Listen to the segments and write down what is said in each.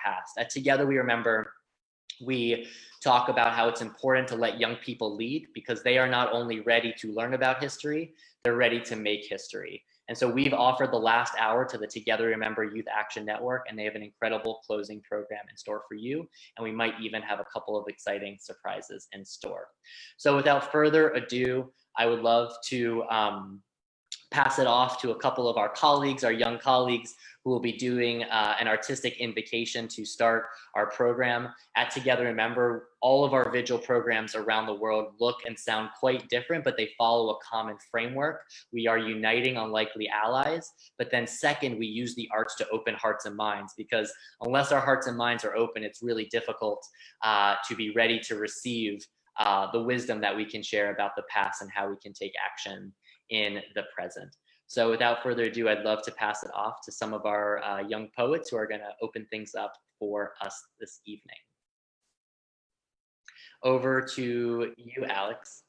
past. At Together We Remember, we talk about how it's important to let young people lead because they are not only ready to learn about history, they're ready to make history. And so we've offered the last hour to the Together Remember Youth Action Network, and they have an incredible closing program in store for you. And we might even have a couple of exciting surprises in store. So without further ado, I would love to pass it off to a couple of our colleagues, our young colleagues, who will be doing an artistic invocation to start our program. At Together Remember, all of our Vigil programs around the world look and sound quite different, but they follow a common framework. We are uniting unlikely allies, but then second, we use the arts to open hearts and minds, because unless our hearts and minds are open, it's really difficult to be ready to receive the wisdom that we can share about the past and how we can take action in the present. So without further ado, I'd love to pass it off to some of our young poets who are going to open things up for us this evening. Over to you, Alex.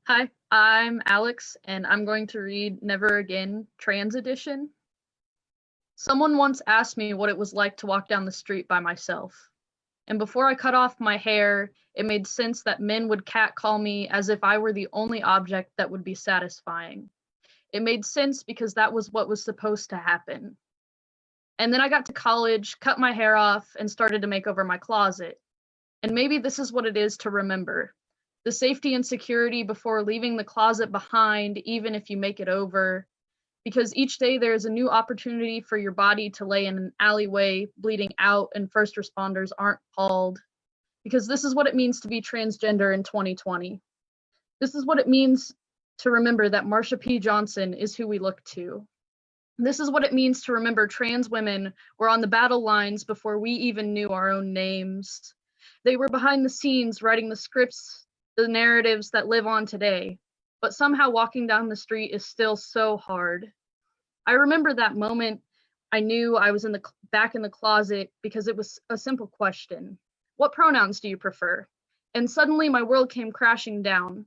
Hi, I'm Alex, and I'm going to read Never Again, Trans Edition. Someone once asked me what it was like to walk down the street by myself. And before I cut off my hair, it made sense that men would catcall me as if I were the only object that would be satisfying. It made sense because that was what was supposed to happen. And then I got to college, cut my hair off, and started to make over my closet. And maybe this is what it is to remember. The safety and security before leaving the closet behind, even if you make it over. Because each day there is a new opportunity for your body to lay in an alleyway, bleeding out, and first responders aren't called. Because this is what it means to be transgender in 2020. This is what it means to remember that Marsha P. Johnson is who we look to. This is what it means to remember trans women were on the battle lines before we even knew our own names. They were behind the scenes writing the scripts, the narratives that live on today, but somehow walking down the street is still so hard. I remember that moment I knew I was back in the closet because it was a simple question. What pronouns do you prefer? And suddenly my world came crashing down.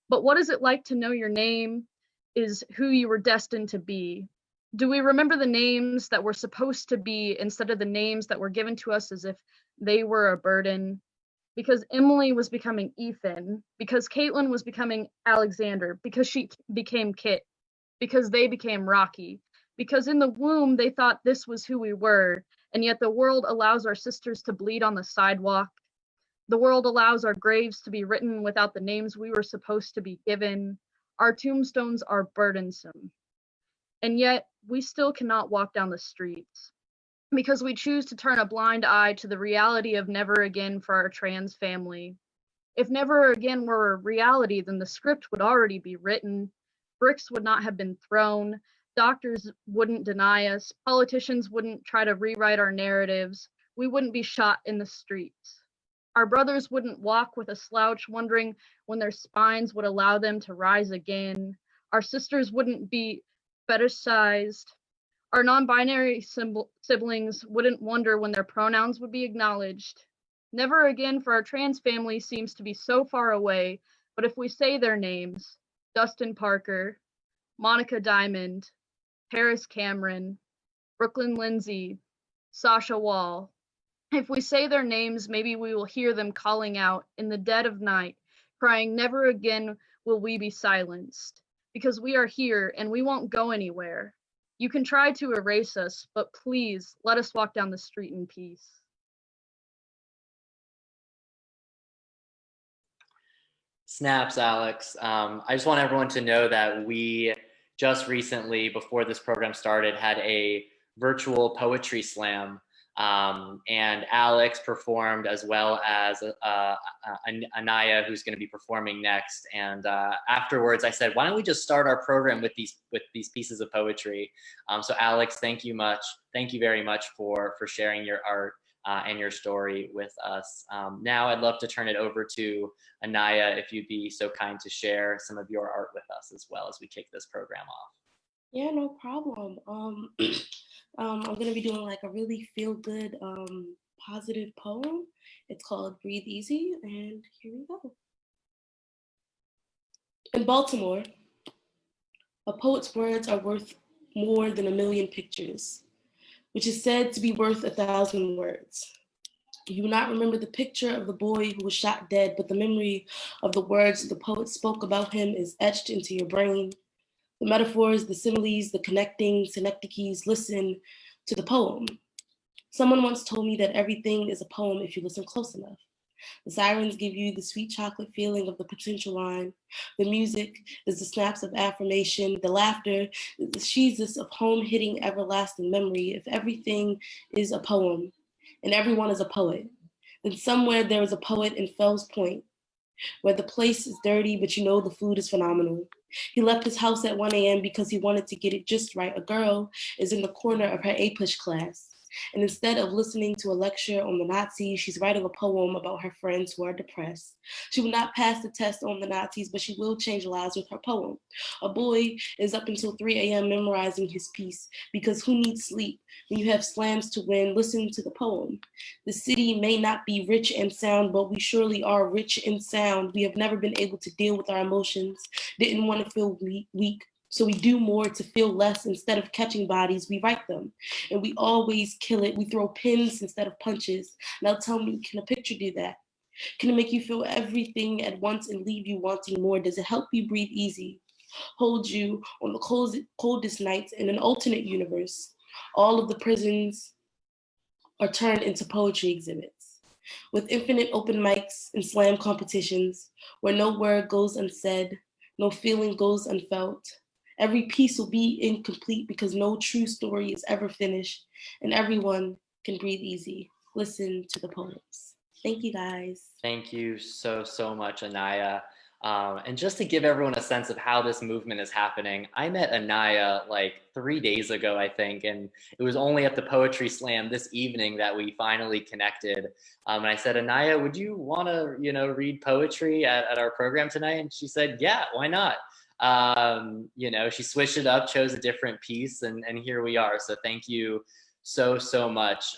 But what is it like to know your name is who you were destined to be? Do we remember the names that were supposed to be instead of the names that were given to us as if they were a burden? Because Emily was becoming Ethan, because Caitlin was becoming Alexander, because she became Kit, because they became Rocky, because in the womb they thought this was who we were, and yet the world allows our sisters to bleed on the sidewalk. The world allows our graves to be written without the names we were supposed to be given. Our tombstones are burdensome. And yet, we still cannot walk down the streets because we choose to turn a blind eye to the reality of never again for our trans family. If never again were a reality, then the script would already be written. Bricks would not have been thrown. Doctors wouldn't deny us. Politicians wouldn't try to rewrite our narratives. We wouldn't be shot in the streets. Our brothers wouldn't walk with a slouch, wondering when their spines would allow them to rise again. Our sisters wouldn't be fetishized. Our non-binary siblings wouldn't wonder when their pronouns would be acknowledged. Never again for our trans family seems to be so far away, but if we say their names, Dustin Parker, Monica Diamond, Paris Cameron, Brooklyn Lindsay, Sasha Wall, if we say their names, maybe we will hear them calling out in the dead of night, crying, never again will we be silenced, because we are here and we won't go anywhere. You can try to erase us, but please let us walk down the street in peace. Snaps, Alex. I just want everyone to know that we just recently, before this program started, had a virtual poetry slam. And Alex performed, as well as Anaya, who's going to be performing next. And afterwards, I said, "Why don't we just start our program with these pieces of poetry?" So Alex, thank you very much for sharing your art and your story with us. Now I'd love to turn it over to Anaya, if you'd be so kind to share some of your art with us as well as we kick this program off. Yeah, no problem. I'm gonna be doing like a really feel-good, positive poem. It's called Breathe Easy, and here we go. In Baltimore, a poet's words are worth more than a million pictures. which is said to be worth 1,000 words. You will not remember the picture of the boy who was shot dead, but the memory of the words the poet spoke about him is etched into your brain. The metaphors, the similes, the connecting synecdoches, listen to the poem. Someone once told me that everything is a poem if you listen close enough. The sirens give you the sweet chocolate feeling of the potential line. The music is the snaps of affirmation. The laughter is the Jesus of home hitting everlasting memory. If everything is a poem and everyone is a poet, then somewhere there is a poet in Fells Point, where the place is dirty, but you know the food is phenomenal. He left his house at 1 a.m. because he wanted to get it just right. A girl is in the corner of her A-push class. And instead of listening to a lecture on the Nazis, she's writing a poem about her friends who are depressed. She will not pass the test on the Nazis, but she will change lives with her poem. A boy is up until 3 a.m. memorizing his piece, because who needs sleep? When you have slams to win, listen to the poem. The city may not be rich and sound, but we surely are rich and sound. We have never been able to deal with our emotions, didn't want to feel weak. So we do more to feel less. Instead of catching bodies, we write them. And we always kill it. We throw pins instead of punches. Now tell me, can a picture do that? Can it make you feel everything at once and leave you wanting more? Does it help you breathe easy? Hold you on the coldest nights in an alternate universe? All of the prisons are turned into poetry exhibits, with infinite open mics and slam competitions, where no word goes unsaid, no feeling goes unfelt. Every piece will be incomplete because no true story is ever finished, and everyone can breathe easy. Listen to the poems. Thank you, guys. Thank you so, so much, Anaya. And just to give everyone a sense of how this movement is happening, I met Anaya like 3 days ago, I think, and it was only at the Poetry Slam this evening that we finally connected. And I said, Anaya, would you want to, read poetry at our program tonight? And she said, yeah, why not? She switched it up, chose a different piece, and here we are. So thank you so, so much.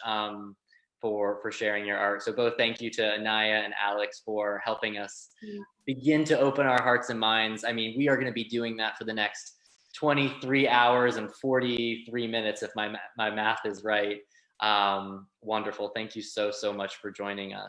For sharing your art. So both thank you to Anaya and Alex for helping us begin to open our hearts and minds. I mean, we are going to be doing that for the next 23 hours and 43 minutes, if my math is right. Wonderful. Thank you so, so much for joining us.